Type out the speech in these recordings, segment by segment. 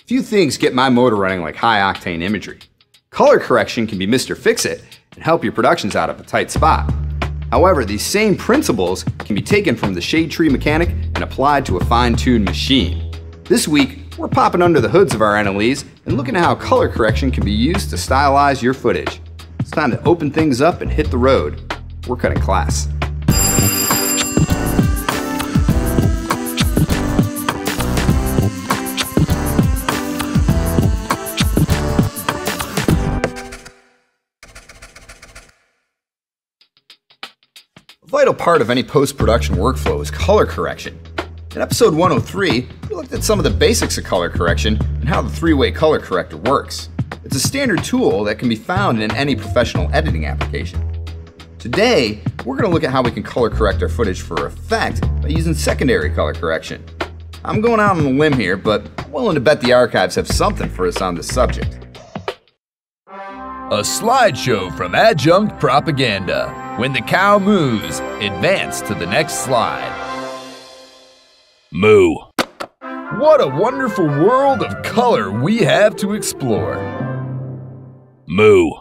Few things get my motor running like high-octane imagery. Color correction can be Mr. Fix-It and help your productions out of a tight spot. However, these same principles can be taken from the shade tree mechanic and applied to a fine-tuned machine. This week, we're popping under the hoods of our NLEs and looking at how color correction can be used to stylize your footage. It's time to open things up and hit the road. We're cutting class. A vital part of any post-production workflow is color correction. In episode 103, we looked at some of the basics of color correction and how the three-way color corrector works. It's a standard tool that can be found in any professional editing application. Today, we're going to look at how we can color correct our footage for effect by using secondary color correction. I'm going out on a limb here, but I'm willing to bet the archives have something for us on this subject. A slideshow from adjunct propaganda. When the cow moos, advance to the next slide. Moo. What a wonderful world of color we have to explore. Moo.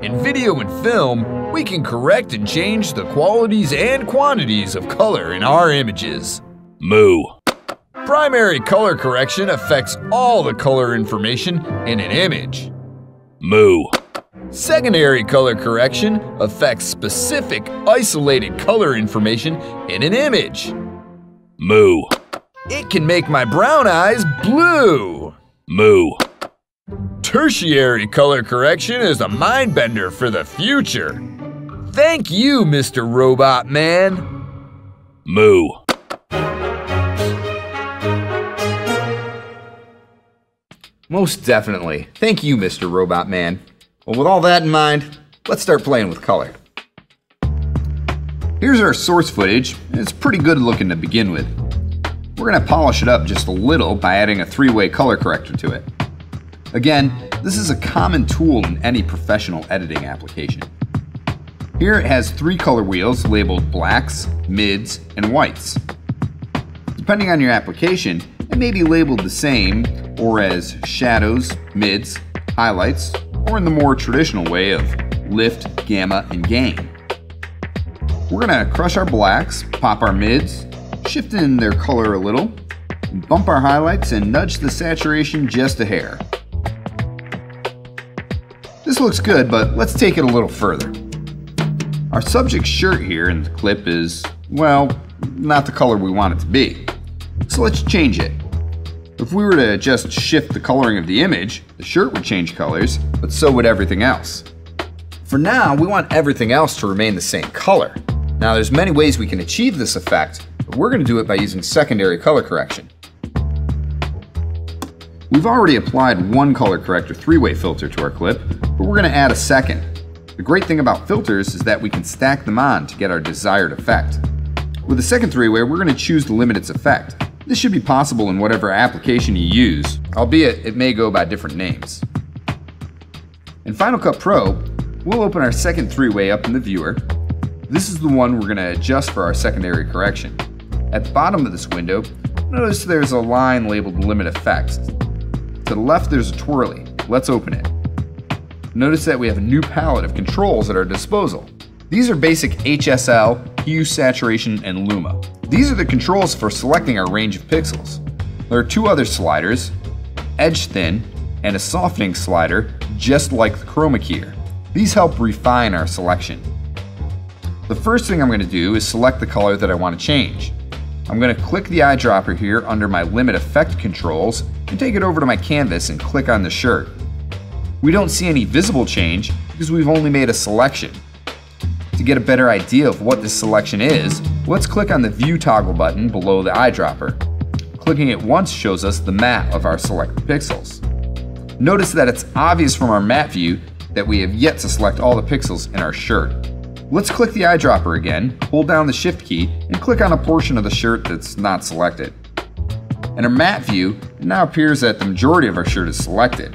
In video and film, we can correct and change the qualities and quantities of color in our images. Moo. Primary color correction affects all the color information in an image. Moo. Secondary color correction affects specific, isolated color information in an image. Moo. It can make my brown eyes blue. Moo. Tertiary color correction is a mind bender for the future. Thank you, Mr. Robot Man. Moo. Most definitely. Thank you, Mr. Robot Man. Well, with all that in mind, let's start playing with color. Here's our source footage, and it's pretty good looking to begin with. We're going to polish it up just a little by adding a three-way color corrector to it. Again, this is a common tool in any professional editing application. Here it has three color wheels labeled blacks, mids, and whites. Depending on your application, it may be labeled the same or as shadows, mids, highlights, or in the more traditional way of lift, gamma, and gain. We're going to crush our blacks, pop our mids, shift in their color a little, bump our highlights, and nudge the saturation just a hair. This looks good, but let's take it a little further. Our subject's shirt here in the clip is, well, not the color we want it to be. So let's change it. If we were to just shift the coloring of the image, the shirt would change colors, but so would everything else. For now, we want everything else to remain the same color. Now, there's many ways we can achieve this effect, but we're going to do it by using secondary color correction. We've already applied one color corrector three-way filter to our clip, but we're going to add a second. The great thing about filters is that we can stack them on to get our desired effect. With the second three-way, we're going to choose to limit its effect. This should be possible in whatever application you use, albeit it may go by different names. In Final Cut Pro, we'll open our second three-way up in the viewer. This is the one we're going to adjust for our secondary correction. At the bottom of this window, notice there's a line labeled Limit Effects. To the left there's a twirly. Let's open it. Notice that we have a new palette of controls at our disposal. These are basic HSL, hue, saturation, and luma. These are the controls for selecting our range of pixels. There are two other sliders, edge thin, and a softening slider, just like the chroma keyer. These help refine our selection. The first thing I'm going to do is select the color that I want to change. I'm going to click the eyedropper here under my limit effect controls and take it over to my canvas and click on the shirt. We don't see any visible change because we've only made a selection. To get a better idea of what this selection is, let's click on the View toggle button below the eyedropper. Clicking it once shows us the map of our selected pixels. Notice that it's obvious from our map view that we have yet to select all the pixels in our shirt. Let's click the eyedropper again, hold down the Shift key, and click on a portion of the shirt that's not selected. In our map view, it now appears that the majority of our shirt is selected.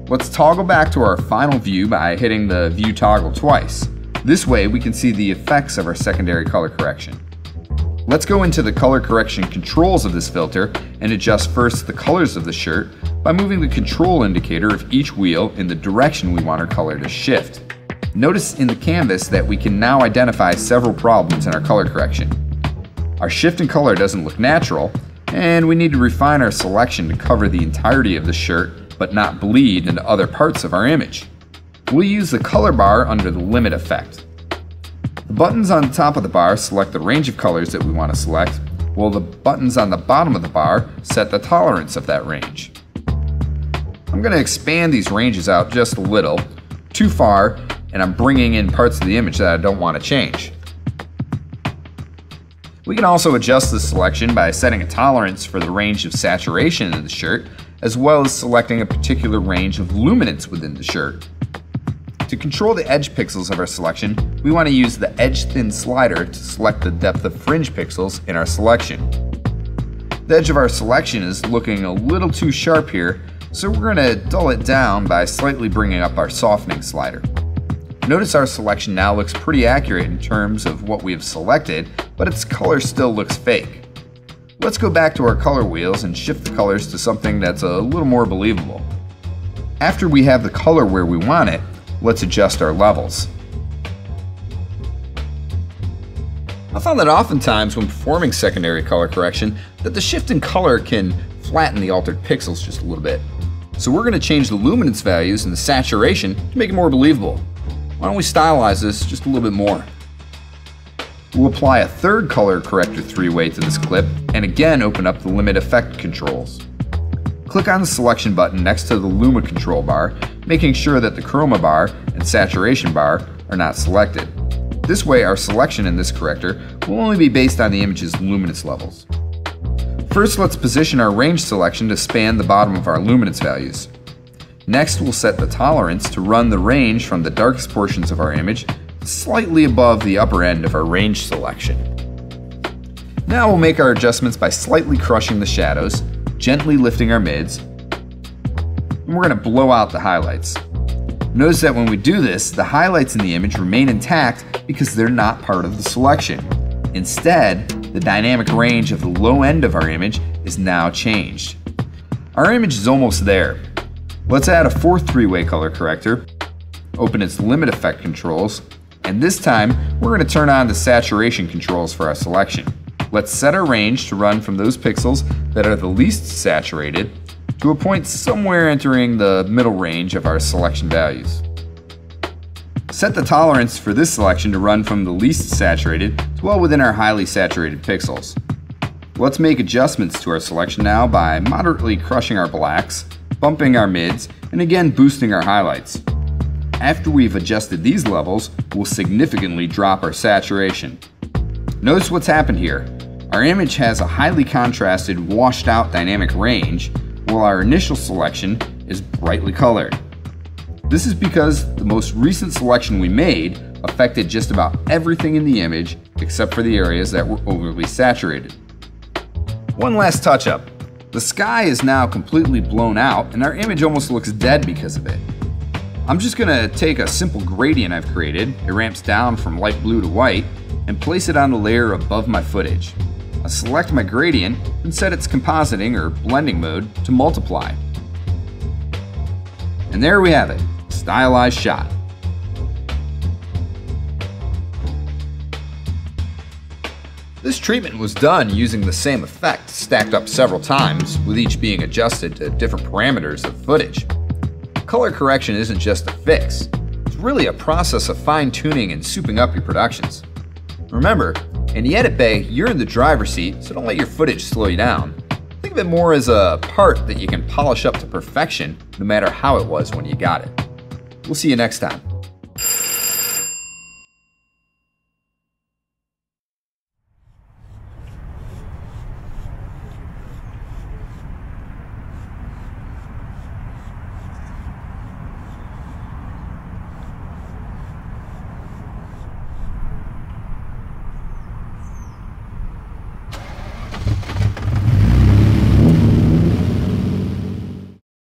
Let's toggle back to our final view by hitting the View toggle twice. This way we can see the effects of our secondary color correction. Let's go into the color correction controls of this filter and adjust first the colors of the shirt by moving the control indicator of each wheel in the direction we want our color to shift. Notice in the canvas that we can now identify several problems in our color correction. Our shift in color doesn't look natural, and we need to refine our selection to cover the entirety of the shirt but not bleed into other parts of our image. We'll use the color bar under the limit effect. The buttons on the top of the bar select the range of colors that we want to select, while the buttons on the bottom of the bar set the tolerance of that range. I'm going to expand these ranges out just a little, too far, and I'm bringing in parts of the image that I don't want to change. We can also adjust the selection by setting a tolerance for the range of saturation in the shirt, as well as selecting a particular range of luminance within the shirt. To control the edge pixels of our selection, we want to use the edge thin slider to select the depth of fringe pixels in our selection. The edge of our selection is looking a little too sharp here, so we're going to dull it down by slightly bringing up our softening slider. Notice our selection now looks pretty accurate in terms of what we have selected, but its color still looks fake. Let's go back to our color wheels and shift the colors to something that's a little more believable. After we have the color where we want it, let's adjust our levels. I found that oftentimes when performing secondary color correction that the shift in color can flatten the altered pixels just a little bit. So we're going to change the luminance values and the saturation to make it more believable. Why don't we stylize this just a little bit more? We'll apply a third color corrector three-way to this clip and again open up the limit effect controls. Click on the selection button next to the Luma control bar, making sure that the chroma bar and saturation bar are not selected. This way our selection in this corrector will only be based on the image's luminance levels. First, let's position our range selection to span the bottom of our luminance values. Next, we'll set the tolerance to run the range from the darkest portions of our image slightly above the upper end of our range selection. Now we'll make our adjustments by slightly crushing the shadows, gently lifting our mids, and we're going to blow out the highlights. Notice that when we do this, the highlights in the image remain intact because they're not part of the selection. Instead, the dynamic range of the low end of our image is now changed. Our image is almost there. Let's add a fourth three-way color corrector, open its limit effect controls, and this time we're going to turn on the saturation controls for our selection. Let's set our range to run from those pixels that are the least saturated to a point somewhere entering the middle range of our selection values. Set the tolerance for this selection to run from the least saturated to well within our highly saturated pixels. Let's make adjustments to our selection now by moderately crushing our blacks, bumping our mids, and again boosting our highlights. After we've adjusted these levels, we'll significantly drop our saturation. Notice what's happened here. Our image has a highly contrasted, washed out dynamic range, while our initial selection is brightly colored. This is because the most recent selection we made affected just about everything in the image except for the areas that were overly saturated. One last touch up. The sky is now completely blown out and our image almost looks dead because of it. I'm just going to take a simple gradient I've created, it ramps down from light blue to white, and place it on the layer above my footage. I'll select my gradient and set its compositing or blending mode to multiply. And there we have it, a stylized shot. This treatment was done using the same effect stacked up several times, with each being adjusted to different parameters of footage. Color correction isn't just a fix, it's really a process of fine-tuning and souping up your productions. Remember, in the edit bay, you're in the driver's seat, so don't let your footage slow you down. Think of it more as a part that you can polish up to perfection no matter how it was when you got it. We'll see you next time.